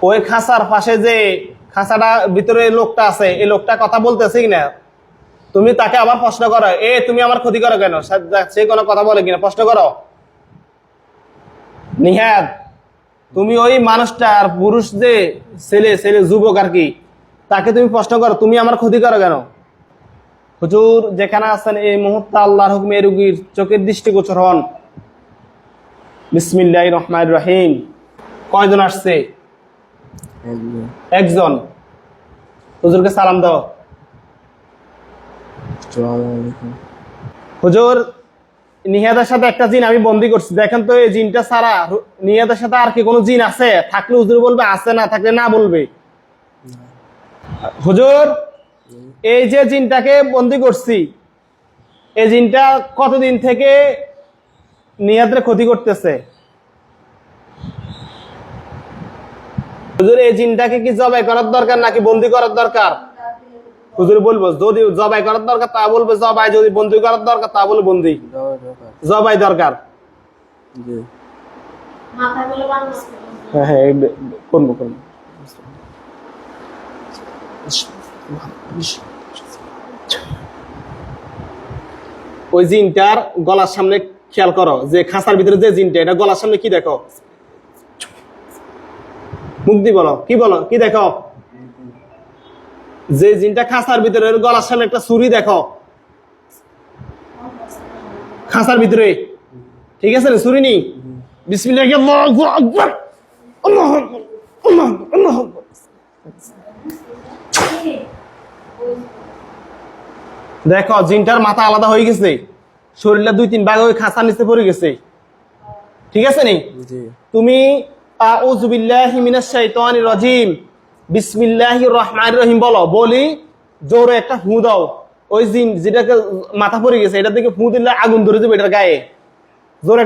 ওই খাঁচার পাশে যে খাঁচাটা ভিতরে লোকটা আছে, এই লোকটা কথা বলতেছে কিনা, তুমি তাকে আবার প্রশ্ন করো, তুমি আমার ক্ষতি করো কেন, সে কোনো কথা বলে কিনা প্রশ্ন করো। নিহাত, তুমি ওই মানুষটার পুরুষ যে ছেলে যুবক আর কি, তাকে তুমি প্রশ্ন করো, তুমি আমার ক্ষতি করো কেন। হুজুর যেখানে আছেন এই মুহূর্তে আল্লাহর হুকুমে রোগীর চোখের দৃষ্টিগোচর হন। বিসমিল্লাহির রহমানির রহিম। কয়জন আসছে? একজন। হুজুরকে সালাম দাও। হুজুর, নিহাদের সাথে একটা জিন আমি বন্দি করছি, দেখেন তো এই জিনটা ছাড়া নিহাদের সাথে আর কি কোনো জিন আছে? থাকলে হুজুর বলবে আছে, না থাকলে না বলবে। হুজুর, এই যে জিনটাকে বন্দি করছি, এই জিনটা কতদিন থেকে নিহাদের ক্ষতি করতেছে? হুজুর, এই জিনটাকে কি জবাই করার দরকার নাকি বন্দি করার দরকার? হুজুর বলবো যদি জবাই করার দরকার তা বলবে জবাই, যদি বন্দি করার দরকার তা বলবে বন্দি। জবাই দরকার। হ্যাঁ, করবো। ওই জিনটার গলার সামনে খেয়াল করো, যে খাঁচার ভিতরে যে জিনটা, এটা গলার সামনে কি দেখো? মুখ দিয়ে বলো, কি দেখো? যে জিনটা খাঁচার ভিতরে, গলার সামনে একটা ছুরি দেখো খাঁচার ভিতরে, ঠিক আছে? ছুরি নি। বিসমিল্লাহ, আল্লাহু আকবার, আল্লাহু আকবার, আল্লাহু আকবার। দেখো জিনটার মাথা আলাদা হয়ে গেছে, শরীরটা 2-3 ভাগ হয়ে খাঁচার নিচে পড়ে গেছে, ঠিক আছে নি? তুমি আউযু বিল্লাহি মিনাশ শাইতানির রাজিম, বিসমিল্লাহির রহমানির রহিম বলো, বলি জোরে একটা ফু দাও। ওই জিন যেটাকে মাথা পড়ে গেছে, এটা থেকে ফু দিলে আগুন ধরে যাবে এটার গায়ে। জোরে